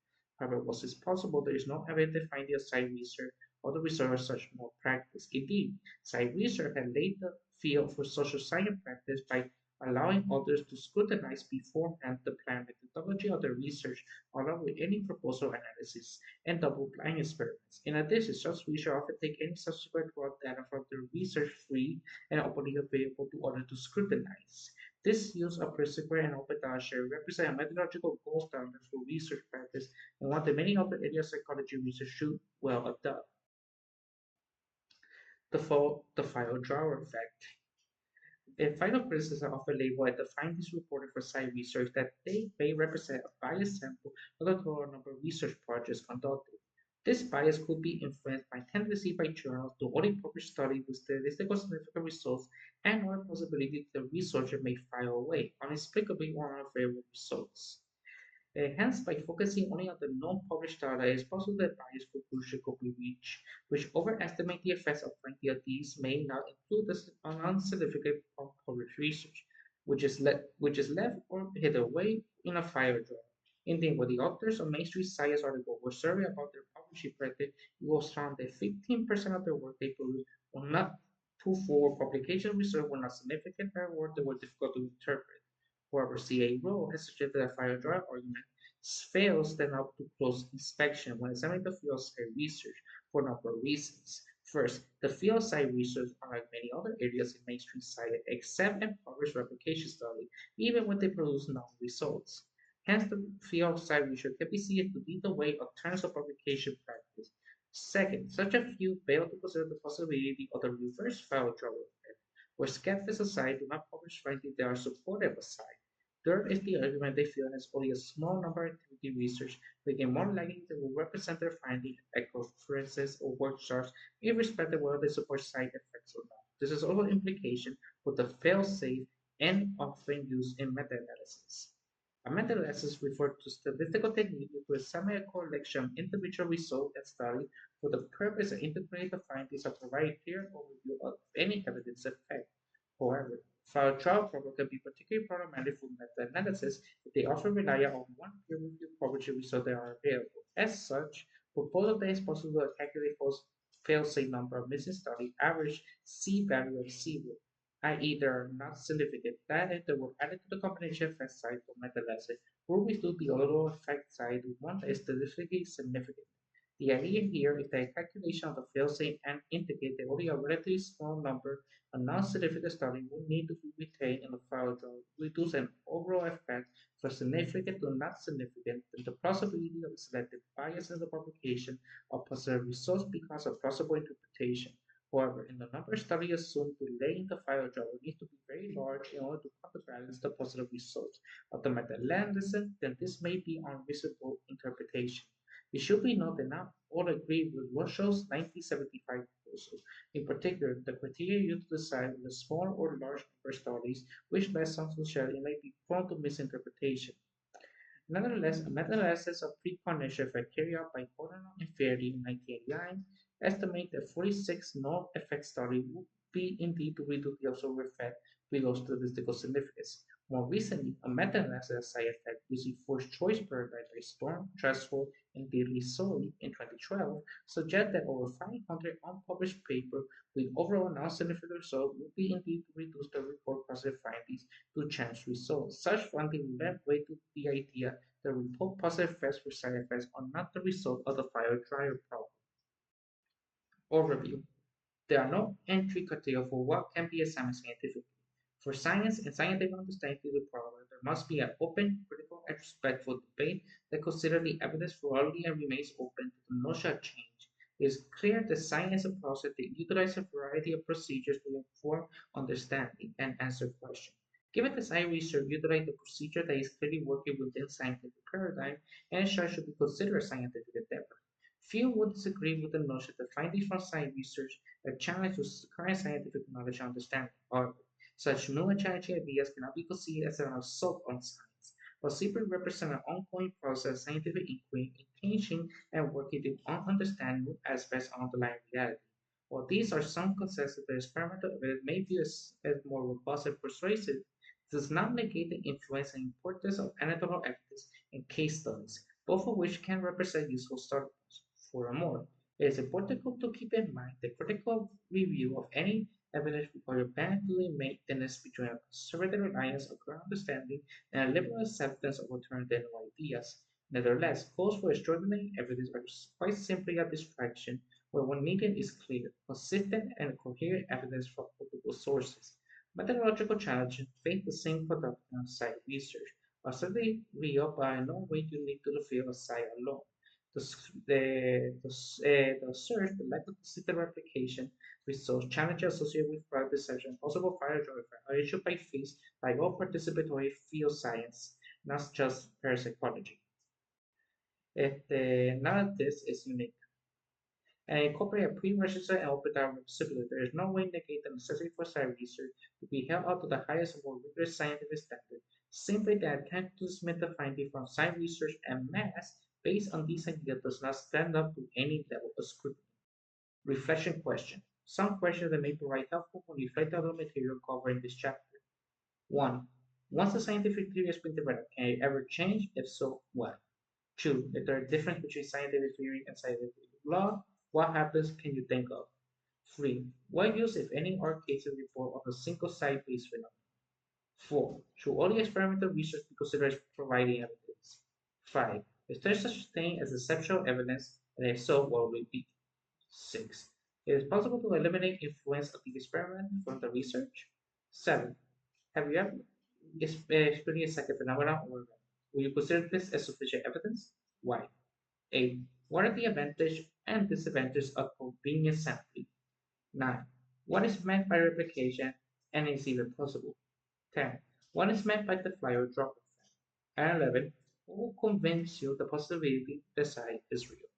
However, what is possible, there is no evidence defining the science research or the result of such more practice. Indeed, science research has laid the field for social science practice by allowing others to scrutinize beforehand the planned methodology of the research, along with any proposal analysis and double-blind experiments. In addition, such research often take any subsequent raw data from the research free and openly available to others to scrutinize. This use of perseverance and open data sharing represents a methodological gold standard for research practice and one that many other areas of psychology research should well adopt. The file drawer effect. The final criticism of a label at the findings reported for site research that they may represent a biased sample of the total number of research projects conducted. This bias could be influenced by tendency by journals to only publish studies with statistical significant results and or possibility that the researcher may file away inexplicably or unfavorable results. Hence, by focusing only on the non-published data, it is possible that biased conclusion could be reached, which overestimate the effects of plenty of these may not include the non-significant unpublished research, which is left or hidden away in a fire drawer. Indeed, when the authors of mainstream science article were surveyed about their publishing practice, it was found that 15% of their work they produced were not put forward publication research were not significant errors that were difficult to interpret. However, C.A. Rowe has suggested that fire drive argument fails stand up to close inspection when examining the field site research for a number of reasons. First, the field site research, unlike many other areas in mainstream science, accept and publish replication studies even when they produce known results. Hence, the field site research can be seen to lead the way of terms of publication practice. Second, such a few fail to consider the possibility of the reverse file drawer effect, where skeptics aside do not publish findings that are supportive aside. Third is the argument they feel has only a small number of activity research, making more likely they will represent their findings at conferences or workshops, irrespective of whether they support side effects or not. This is also implication for the fail-safe and often used in meta-analysis. A meta-analysis refers to statistical technique to examine a correlation of individual results and study for the purpose of integrating the findings and provide clear overview of any evidence effect. However, file trial problems can be particularly problematic for meta-analysis if they often rely on one peer-reviewed published result that are available. As such, proposal that it's possible to calculate false fail-safe number of missing study average c-value of zero, i.e. they are not significant. That is, they were added to the combination effect side for meta-analysis will reduce the overall effect side to one that is statistically significant. The idea here is that a calculation of the fail-safe and indicate that only a relatively small number of non-significant studies will need to be retained in the file to reduce an overall effect from significant to not significant, and the possibility of selective bias in the publication of positive results because of plausible interpretation. However, in the number of studies assumed to lay in the file drawer needs to be very large in order to counterbalance the positive results of the meta-analysis, then this may be unreasonable interpretation. It should be noted that not all agree with Russell's 1975 proposal. In particular, the criteria used to decide whether small or large number of studies which less some society may be prone to misinterpretation. Nevertheless, a meta-analysis of pre-partnership carried out by Gordon and Fairley in 1989 estimated that 46 non-effect studies would be indeed to reduce the observed effect below statistical significance. More recently, a meta-analysis of side effect using forced choice paradigm by Storm, Trustful, and Daily Soy in 2012 suggests that over 500 unpublished papers with overall non-significant results would be indeed to reduce the report positive findings to chance results. Such findings led way to the idea that report positive effects for side effects are not the result of the fire dryer problem. Overview. There are no entry criteria for what can be examined scientifically. For science and scientific understanding of the problem, there must be an open, critical, and respectful debate that considers the evidence thoroughly and remains open to the notion of change. It is clear that science is a process that utilizes a variety of procedures to inform understanding and answer questions. Given that science research utilizes the procedure that is clearly working within scientific paradigm, and such should be considered scientific endeavor. Few would disagree with the notion that findings from science research are challenge to current scientific knowledge and understanding. However, such new and challenging ideas cannot be considered as an assault on science, but simply represent an ongoing process of scientific inquiry, intention, and working to understand new aspects of underlying reality. While these are some consensus that experimental evidence may be as more robust and persuasive, does not negate the influence and importance of anecdotal evidence and case studies, both of which can represent useful starting points. Furthermore, it is important to keep in mind that critical review of any evidence requires painfully maintenance between a conservative reliance on current understanding and a liberal acceptance of alternative ideas. Nevertheless, calls for extraordinary evidence are quite simply a distraction where what needed is clear, consistent, and coherent evidence from multiple sources. Methodological challenges face the same production of site research, are certainly real, but in no way unique to the field of site alone. The search, the lack of consistent replication, results challenges associated with product deception, possible fire driver are issued by fees by all participatory field science, not just parapsychology. None of this is unique and incorporate a pre-registered and open dialogue possibility. There is no way to negate the necessity for science research to be held up to the highest and more rigorous scientific standard. Simply the attempt to submit the findings from science research en masse based on these ideas does not stand up to any level of scrutiny. Reflection question. Some questions that may provide helpful when reflecting on the material covered in this chapter. 1. Once the scientific theory has been developed, can it ever change? If so, what? 2. If there is a difference between scientific theory and scientific law, what happens can you think of? 3. What use, if any, are cases report of a single site-based phenomenon? 4. Should all the experimental research be considered as providing evidence? 5. Is there such thing as exceptional evidence, and if so, what will it be? 6. It is possible to eliminate influence of the experiment from the research? 7. Have you ever experienced such a phenomenon or event? Will you consider this as sufficient evidence? Why? 8. What are the advantages and disadvantages of convenient sampling? 9. What is meant by replication and is even possible? 10. What is meant by the fly or drop effect? And 11. What will convince you the possibility the site is real?